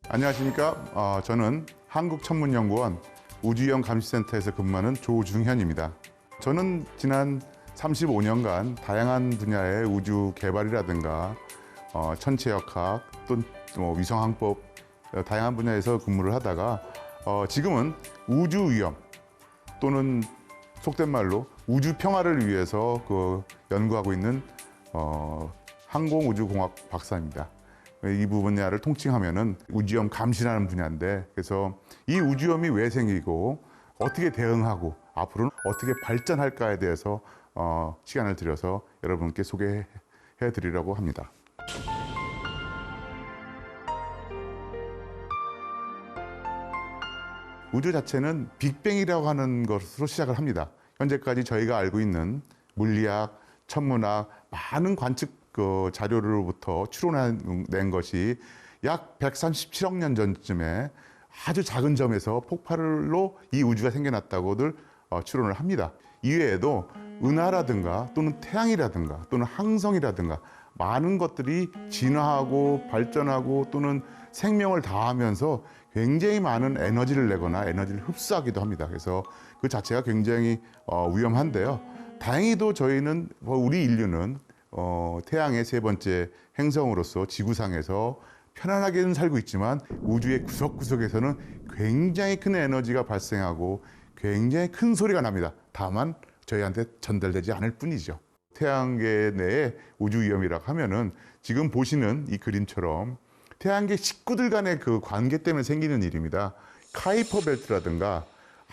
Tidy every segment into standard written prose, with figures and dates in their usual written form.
안녕하십니까. 저는 한국천문연구원 우주위험감시센터에서 근무하는 조중현입니다. 저는 지난 35년간 다양한 분야의 우주 개발이라든가 천체역학 또는 위성항법 다양한 분야에서 근무를 하다가 지금은 우주위험 또는 속된 말로 우주평화를 위해서 연구하고 있는 항공우주공학 박사입니다. 이 분야를 통칭하면은 우주위험 감시라는 분야인데, 그래서 이 우주위험이 왜 생기고 어떻게 대응하고 앞으로는 어떻게 발전할까에 대해서 시간을 들여서 여러분께 소개해 드리려고 합니다. 우주 자체는 빅뱅이라고 하는 것으로 시작을 합니다. 현재까지 저희가 알고 있는 물리학, 천문학, 많은 관측 자료로부터 추론해낸 것이 약 137억 년 전쯤에 아주 작은 점에서 폭발로 이 우주가 생겨났다고들 추론을 합니다. 이외에도 은하라든가 또는 태양이라든가 또는 항성이라든가 많은 것들이 진화하고 발전하고 또는 생명을 다하면서 굉장히 많은 에너지를 내거나 에너지를 흡수하기도 합니다. 그래서 그 자체가 굉장히 위험한데요. 다행히도 저희는 우리 인류는 태양의 세 번째 행성으로서 지구상에서 편안하게는 살고 있지만 우주의 구석구석에서는 굉장히 큰 에너지가 발생하고 굉장히 큰 소리가 납니다. 다만 저희한테 전달되지 않을 뿐이죠. 태양계 내에 우주 위험이라고 하면은 지금 보시는 이 그림처럼 태양계 식구들 간의 그 관계 때문에 생기는 일입니다. 카이퍼 벨트라든가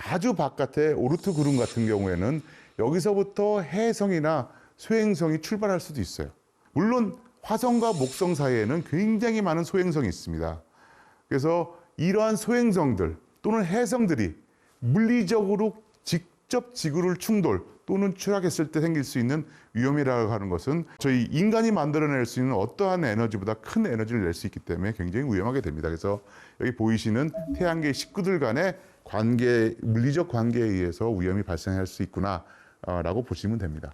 아주 바깥의 오르트 구름 같은 경우에는 여기서부터 해성이나 소행성이 출발할 수도 있어요. 물론 화성과 목성 사이에는 굉장히 많은 소행성이 있습니다. 그래서 이러한 소행성들 또는 해성들이 물리적으로 직접 지구를 충돌 또는 추락했을 때 생길 수 있는 위험이라고 하는 것은 저희 인간이 만들어낼 수 있는 어떠한 에너지보다 큰 에너지를 낼 수 있기 때문에 굉장히 위험하게 됩니다. 그래서 여기 보이시는 태양계 식구들 간의 관계, 물리적 관계에 의해서 위험이 발생할 수 있구나라고 보시면 됩니다.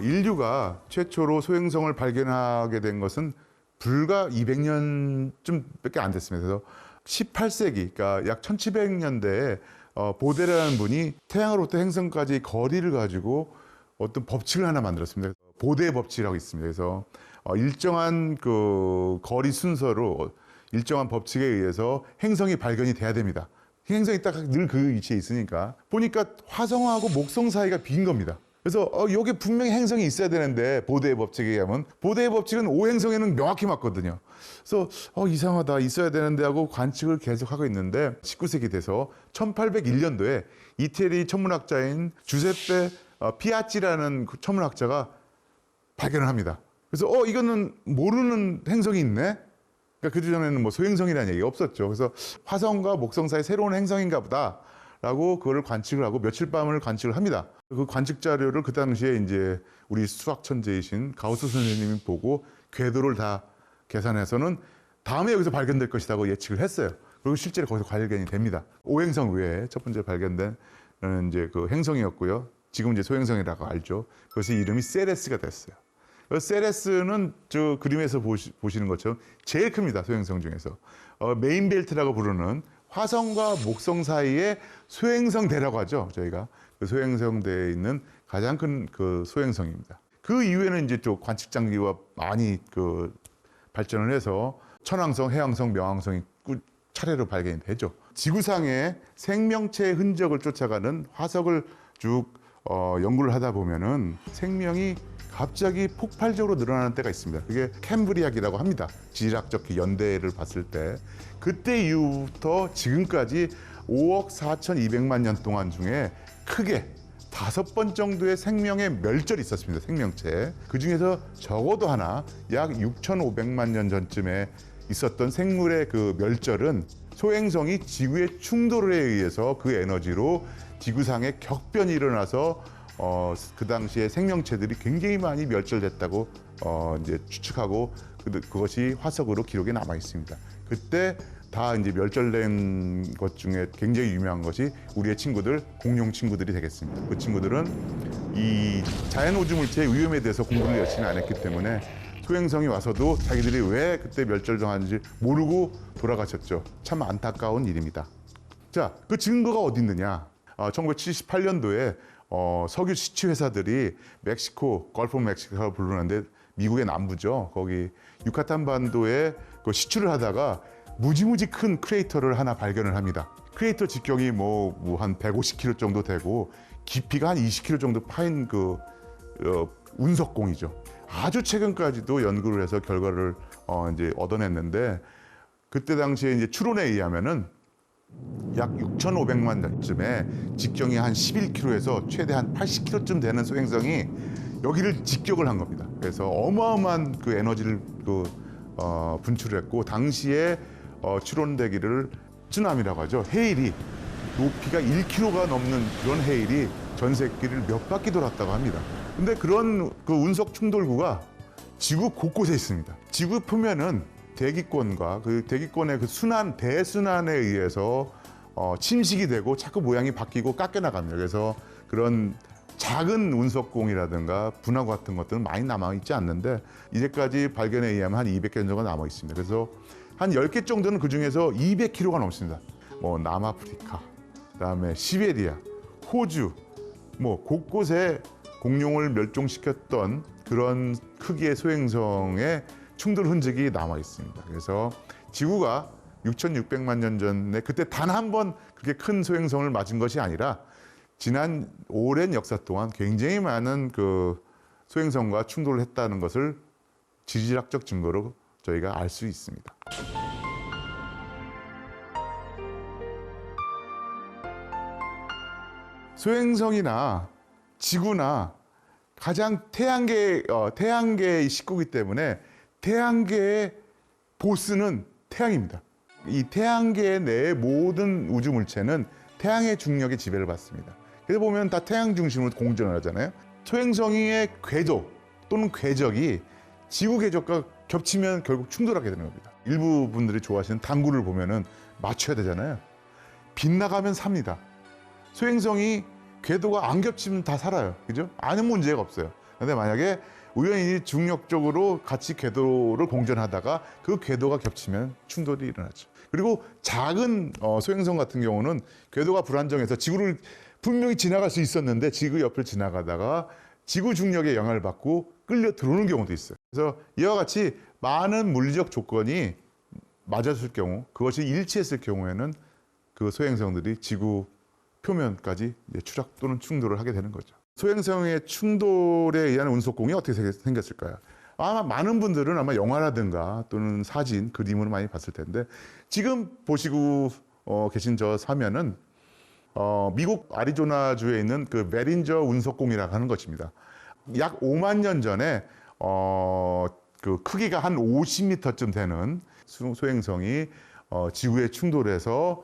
인류가 최초로 소행성을 발견하게 된 것은 불과 200년쯤밖에 안 됐습니다. 그래서 18세기, 그러니까 약 1700년대에 보데라는 분이 태양으로부터 행성까지 거리를 가지고 어떤 법칙을 하나 만들었습니다. 보데 법칙이라고 있습니다. 그래서 일정한 그 거리 순서로 일정한 법칙에 의해서 행성이 발견이 돼야 됩니다. 행성이 딱 늘 그 위치에 있으니까 보니까 화성하고 목성 사이가 빈 겁니다. 그래서 여기 분명히 행성이 있어야 되는데 보데의 법칙에 의하면 보데의 법칙은 5행성에는 명확히 맞거든요. 그래서 이상하다, 있어야 되는데 하고 관측을 계속하고 있는데 19세기 돼서 1801년도에 이태리 천문학자인 주세페 피아치라는 천문학자가 발견을 합니다. 그래서 이거는 모르는 행성이 있네? 그러니까 그전에는 뭐 소행성이라는 얘기가 없었죠. 그래서 화성과 목성 사이 새로운 행성인가 보다 라고 그걸 관측을 하고 며칠 밤을 관측을 합니다. 그 관측 자료를 그 당시에 이제 우리 수학 천재이신 가우스 선생님이 보고 궤도를 다 계산해서는 다음에 여기서 발견될 것이라고 예측을 했어요. 그리고 실제로 거기서 발견이 됩니다. 5행성 외에 첫 번째 발견된 이제 그 행성이었고요. 지금 이제 소행성이라고 알죠. 그것이 이름이 세레스가 됐어요. 세레스는 저 그림에서 보시는 것처럼 제일 큽니다. 소행성 중에서. 메인 벨트라고 부르는 화성과 목성 사이에 소행성대라고 하죠. 저희가 그 소행성대에 있는 가장 큰 그 소행성입니다. 그 이후에는 이제 또 관측 장비가 많이 그 발전을 해서 천왕성, 해왕성, 명왕성이 차례로 발견이 되죠. 지구상의 생명체의 흔적을 쫓아가는 화석을 쭉 연구를 하다 보면은 생명이 갑자기 폭발적으로 늘어나는 때가 있습니다. 그게 캠브리아기라고 합니다. 지질학적 그 연대를 봤을 때 그때 이후부터 지금까지 5억 4,200만 년 동안 중에 크게 5번 정도의 생명의 멸절이 있었습니다. 생명체. 그 중에서 적어도 하나 약 6,500만 년 전쯤에 있었던 생물의 그 멸절은 소행성이 지구의 충돌에 의해서 그 에너지로 지구상에 격변이 일어나서 그 당시에 생명체들이 굉장히 많이 멸절됐다고 이제 추측하고 그것이 화석으로 기록에 남아 있습니다. 그때 다 이제 멸절된 것 중에 굉장히 유명한 것이 우리의 친구들, 공룡 친구들이 되겠습니다. 그 친구들은 이 자연 우주 물체의 위험에 대해서 공부를 열심히 안 했기 때문에 소행성이 와서도 자기들이 왜 그때 멸절당하는지 모르고 돌아가셨죠. 참 안타까운 일입니다. 자, 그 증거가 어디 있느냐? 1978년도에 석유 시추 회사들이 멕시코, 걸프 오브 멕시코를 부르는데 미국의 남부죠. 거기 유카탄 반도에 그 시추를 하다가 무지무지 큰 크레이터를 하나 발견을 합니다. 크레이터 직경이 뭐 한 150km 정도 되고 깊이가 한 20km 정도 파인 그 운석공이죠. 아주 최근까지도 연구를 해서 결과를 이제 얻어냈는데 그때 당시에 이제 추론에 의하면은 약 6,500만 년쯤에 직경이 한 11km에서 최대 한 80km쯤 되는 소행성이 여기를 직격을 한 겁니다. 그래서 어마어마한 그 에너지를 분출을 했고 당시에 추론되기를 쓰나미라고 하죠. 해일이 높이가 1km가 넘는 그런 해일이 전 세계를 몇 바퀴 돌았다고 합니다. 근데 그런 그 운석 충돌구가 지구 곳곳에 있습니다. 지구 표면은 대기권과 그 대기권의 그 대순환에 의해서 침식이 되고 자꾸 모양이 바뀌고 깎여 나갑니다. 그래서 그런 작은 운석공이라든가 분화구 같은 것들은 많이 남아있지 않는데 이제까지 발견에 의하면 한 200개 정도가 남아 있습니다. 그래서 한 10개 정도는 그 중에서 200km가 넘습니다. 뭐 남아프리카, 그다음에 시베리아, 호주, 뭐 곳곳에 공룡을 멸종시켰던 그런 크기의 소행성의 충돌 흔적이 남아 있습니다. 그래서 지구가 6,600만 년 전에 그때 단 한 번 그렇게 큰 소행성을 맞은 것이 아니라 지난 오랜 역사 동안 굉장히 많은 그 소행성과 충돌을 했다는 것을 지질학적 증거로 저희가 알 수 있습니다. 소행성이나 지구나 가장 태양계의 식구이기 때문에 태양계의 보스는 태양입니다. 이 태양계 내의 모든 우주 물체는 태양의 중력에 지배를 받습니다. 그래서 보면 다 태양 중심으로 공전을 하잖아요. 소행성의 궤도 또는 궤적이 지구 궤적과 겹치면 결국 충돌하게 되는 겁니다. 일부 분들이 좋아하시는 당구를 보면은 맞춰야 되잖아요. 빗나가면 삽니다. 소행성이 궤도가 안 겹치면 다 살아요. 그죠? 아무 문제가 없어요. 근데 만약에 우연히 중력적으로 같이 궤도를 공전하다가 그 궤도가 겹치면 충돌이 일어나죠. 그리고 작은 소행성 같은 경우는 궤도가 불안정해서 지구를 분명히 지나갈 수 있었는데 지구 옆을 지나가다가 지구 중력에 영향을 받고 끌려 들어오는 경우도 있어요. 그래서 이와 같이 많은 물리적 조건이 맞았을 경우, 그것이 일치했을 경우에는 그 소행성들이 지구 표면까지 추락 또는 충돌을 하게 되는 거죠. 소행성의 충돌에 의한 운석공이 어떻게 생겼을까요? 아마 많은 분들은 아마 영화라든가 또는 사진, 그림으로 많이 봤을 텐데 지금 보시고 계신 저 사면은 미국 아리조나주에 있는 그 메린저 운석공이라고 하는 것입니다. 약 5만 년 전에 그 크기가 한 50m쯤 되는 소행성이 지구에 충돌해서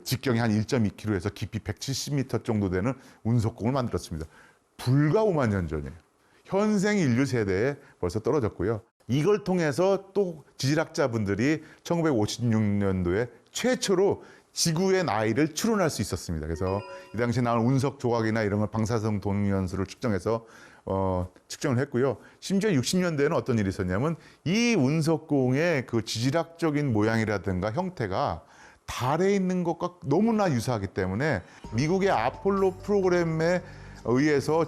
직경이 한 1.2km에서 깊이 170m 정도 되는 운석공을 만들었습니다. 불과 5만 년 전이에요. 현생 인류 세대에 벌써 떨어졌고요. 이걸 통해서 또 지질학자분들이 1956년도에 최초로 지구의 나이를 추론할 수 있었습니다. 그래서 이 당시에 나온 운석 조각이나 이런 걸 방사성 동위원수를 측정해서 측정을 했고요. 심지어 60년대에는 어떤 일이 있었냐면 이 운석공의 그 지질학적인 모양이라든가 형태가 달에 있는 것과 너무나 유사하기 때문에 미국의 아폴로 프로그램에 의해서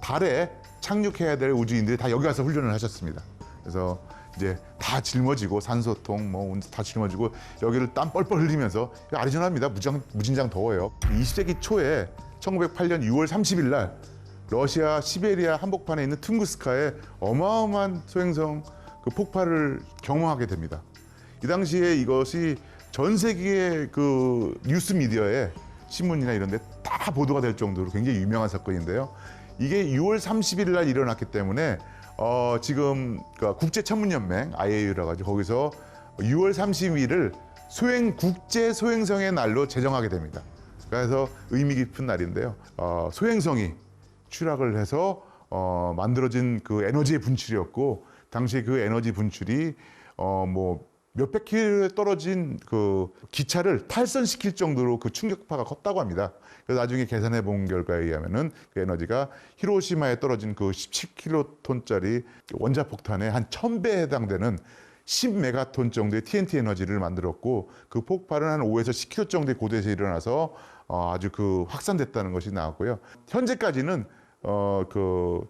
달에 착륙해야 될 우주인들이 다 여기 가서 훈련을 하셨습니다. 그래서 이제 다 짊어지고 산소통 뭐 다 짊어지고 여기를 땀 뻘뻘 흘리면서 아리조나입니다. 무진장 더워요. 20세기 초에 1908년 6월 30일 날 러시아 시베리아 한복판에 있는 퉁구스카에 어마어마한 소행성 그 폭발을 경험하게 됩니다. 이 당시에 이것이 전 세계의 그 뉴스 미디어에 신문이나 이런 데 다 보도가 될 정도로 굉장히 유명한 사건인데요. 이게 6월 30일 날 일어났기 때문에 지금 국제천문연맹 IAU라고 하죠. 거기서 6월 30일을 국제 소행성의 날로 제정하게 됩니다. 그래서 의미 깊은 날인데요. 소행성이 추락을 해서 만들어진 그 에너지의 분출이었고, 당시에 그 에너지 분출이 뭐 몇백 킬로에 떨어진 그 기차를 탈선시킬 정도로 그 충격파가 컸다고 합니다. 그래서 나중에 계산해 본 결과에 의하면은 그 에너지가 히로시마에 떨어진 그 17킬로톤짜리 원자폭탄의 한 1000배에 해당되는 10메가톤 정도의 TNT 에너지를 만들었고, 그 폭발은 한 5에서 10킬로 정도의 고도에서 일어나서 아주 그 확산됐다는 것이 나왔고요. 현재까지는 그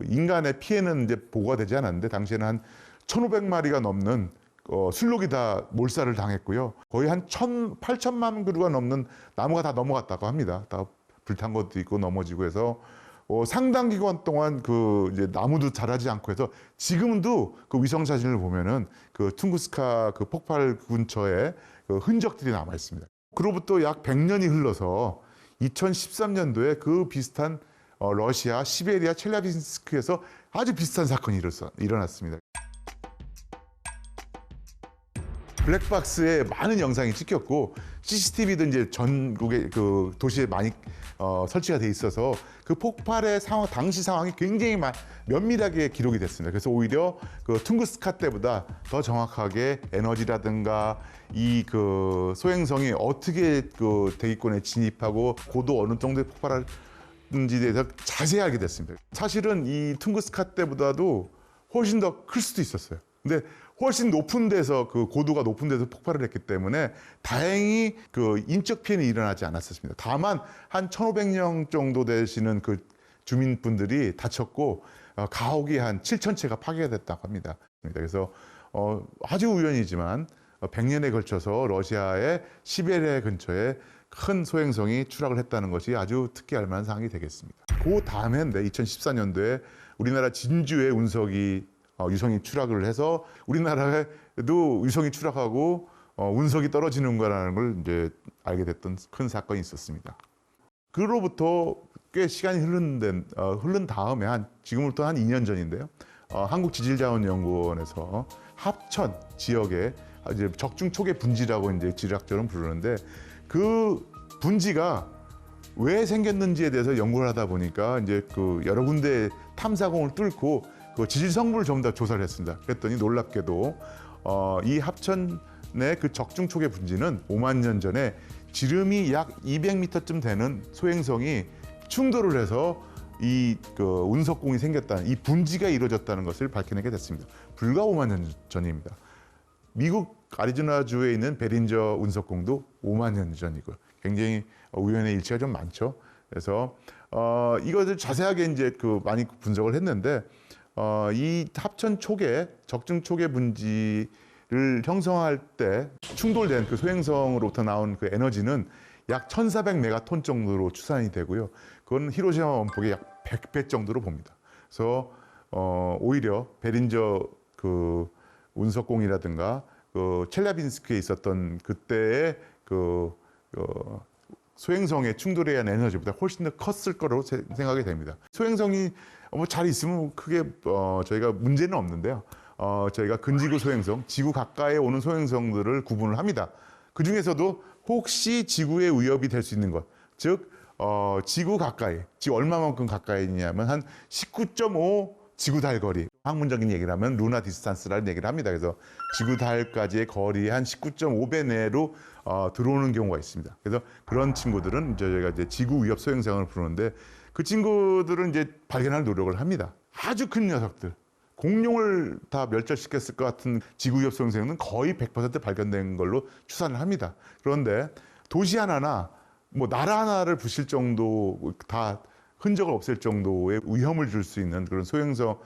인간의 피해는 이제 보고가 되지 않았는데, 당시에는 한 1,500마리가 넘는 술록이 다 몰살을 당했고요. 거의 한 8천만 그루가 넘는 나무가 다 넘어갔다고 합니다. 다 불탄 것도 있고 넘어지고 해서 상당 기간 동안 그 이제 나무도 자라지 않고 해서 지금도 그 위성 사진을 보면은 그 퉁구스카 그 폭발 근처에 그 흔적들이 남아 있습니다. 그로부터 약 100년이 흘러서 2013년도에 그 비슷한 러시아 시베리아 첼라빈스크에서 아주 비슷한 사건이 일어났습니다. 블랙박스에 많은 영상이 찍혔고 CCTV도 이제 전국의 그 도시에 많이 설치가 돼 있어서 그 폭발의 당시 상황이 굉장히 면밀하게 기록이 됐습니다. 그래서 오히려 그 퉁구스카 때보다 더 정확하게 에너지라든가 이 그 소행성이 어떻게 그 대기권에 진입하고 고도 어느 정도의 폭발하는지에 대해서 자세히 알게 됐습니다. 사실은 이 퉁구스카 때보다도 훨씬 더 클 수도 있었어요. 근데 훨씬 높은 데서 그 고도가 높은 데서 폭발을 했기 때문에 다행히 그 인적 피해는 일어나지 않았습니다. 다만 한 1,500명 정도 되시는 그 주민분들이 다쳤고 가옥이 한 7,000채가 파괴가 됐다고 합니다. 그래서 아주 우연이지만 100년에 걸쳐서 러시아의 시베리아 근처에 큰 소행성이 추락을 했다는 것이 아주 특기할 만한 사항이 되겠습니다. 그 다음 해인데 2014년도에 우리나라 진주에 유성이 추락을 해서 우리나라에도 유성이 추락하고 운석이 떨어지는 거라는 걸 이제 알게 됐던 큰 사건이 있었습니다. 그로부터 꽤 시간이 흐른 다음에 지금부터 한 2년 전인데요. 한국지질자원연구원에서 합천 지역에 이제 적중 초계 분지라고 이제 지리학적으로 부르는데, 그 분지가 왜 생겼는지에 대해서 연구를 하다 보니까 이제 그 여러 군데 탐사공을 뚫고 그 지질 성분을 전부 다 조사를 했습니다. 그랬더니 놀랍게도 이 합천의 그 적중 초계 분지는 5만 년 전에 지름이 약 200m쯤 되는 소행성이 충돌을 해서 이 그 운석공이 생겼다는, 이 분지가 이루어졌다는 것을 밝혀내게 됐습니다. 불과 5만 년 전입니다. 미국 아리조나주에 있는 베린저 운석공도 5만 년 전이고요. 굉장히 우연의 일치가 좀 많죠. 그래서 이것을 자세하게 이제 많이 분석을 했는데, 이 합천 초계, 적중 초계 분지를 형성할 때 충돌된 그 소행성으로부터 나온 그 에너지는 약 1,400메가톤 정도로 추산이 되고요. 그건 히로시마 원폭의 약 100배 정도로 봅니다. 그래서 오히려 베린저 그 운석공이라든가 그 첼라빈스크에 있었던 그때의 그 소행성의 충돌에 의한 에너지보다 훨씬 더 컸을 거라고 생각이 됩니다. 소행성이 뭐 잘 있으면 크게 저희가 문제는 없는데요. 저희가 근지구 소행성, 지구 가까이에 오는 소행성들을 구분을 합니다. 그 중에서도 혹시 지구에 위협이 될 수 있는 것, 즉 지구 가까이, 지금 얼마만큼 가까이 있냐면 한 19.5 지구 달 거리, 학문적인 얘기를 하면 루나 디스탄스라는 얘기를 합니다. 그래서 지구 달까지의 거리 한 19.5배 내로 들어오는 경우가 있습니다. 그래서 그런 친구들은 저희가 이제 지구 위협 소행성을 부르는데, 그 친구들은 이제 발견할 노력을 합니다. 아주 큰 녀석들, 공룡을 다 멸절시켰을 것 같은 지구 위협 소행성은 거의 100% 발견된 걸로 추산을 합니다. 그런데 도시 하나나 뭐 나라 하나를 부실 정도, 다 흔적을 없앨 정도의 위험을 줄 수 있는 그런 소행성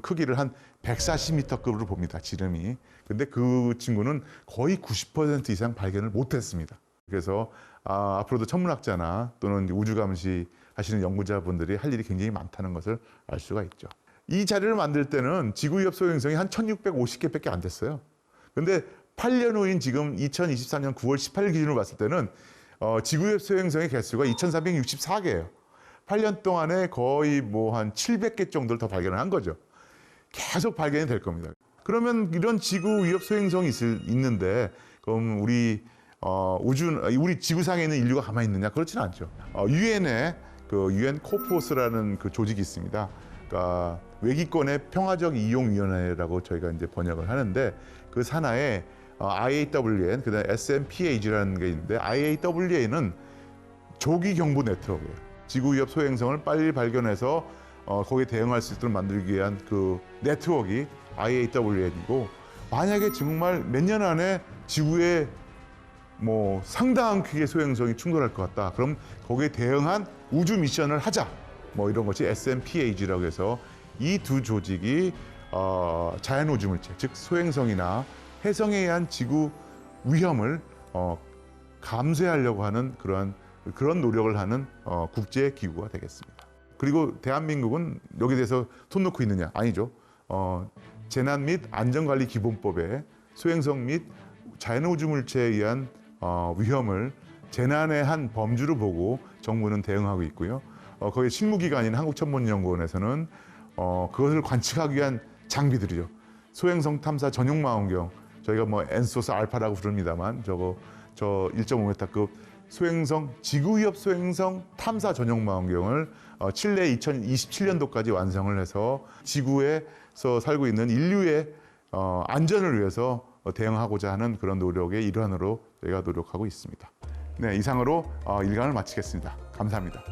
크기를 한 140m급으로 봅니다, 지름이. 근데 그 친구는 거의 90% 이상 발견을 못했습니다. 그래서 앞으로도 천문학자나 또는 우주 감시 하시는 연구자분들이 할 일이 굉장히 많다는 것을 알 수가 있죠. 이 자료를 만들 때는 지구 위협 소행성이 한 1650개밖에 안 됐어요. 근데 8년 후인 지금 2023년 9월 18일 기준으로 봤을 때는 지구 위협 소행성의 개수가 2364개예요. 8년 동안에 거의 뭐 한 700개 정도를 더 발견을 한 거죠. 계속 발견이 될 겁니다. 그러면 이런 지구 위협 소행성이 있는데 그럼 우리 지구상에 있는 인류가 가만히 있느냐? 그렇지는 않죠. 유엔에 그 유엔 코포스라는 그 조직이 있습니다. 그러니까 외기권의 평화적 이용위원회라고 저희가 이제 번역을 하는데 그 산하에 IAWN, 그다음에 SMPAG라는 게 있는데 IAWN은 조기 경보 네트워크예요. 지구 위협 소행성을 빨리 발견해서 거기에 대응할 수 있도록 만들기 위한 그 네트워크가 IAWN이고, 만약에 정말 몇 년 안에 지구에 뭐 상당한 크기의 소행성이 충돌할 것 같다. 그럼 거기에 대응한 우주 미션을 하자. 뭐 이런 것이 SMPAG라고 해서 이 두 조직이 자연 우주 물체, 즉 소행성이나 해성에 의한 지구 위험을 감수하려고 하는 그런 노력을 하는 국제 기구가 되겠습니다. 그리고 대한민국은 여기에 대해서 손 놓고 있느냐? 아니죠. 재난 및 안전관리 기본법에 소행성 및 자연 우주 물체에 의한 위험을 재난의 한 범주로 보고 정부는 대응하고 있고요. 거기에 실무기관인 한국천문연구원에서는 그것을 관측하기 위한 장비들이죠. 소행성 탐사 전용 망원경, 저희가 뭐 엔소스 알파라고 부릅니다만 저 1.5m급 지구 위협 소행성 탐사 전용 망원경을 칠레 2027년도까지 완성을 해서 지구에서 살고 있는 인류의 안전을 위해서 대응하고자 하는 그런 노력의 일환으로 저희가 노력하고 있습니다. 네, 이상으로 일간을 마치겠습니다. 감사합니다.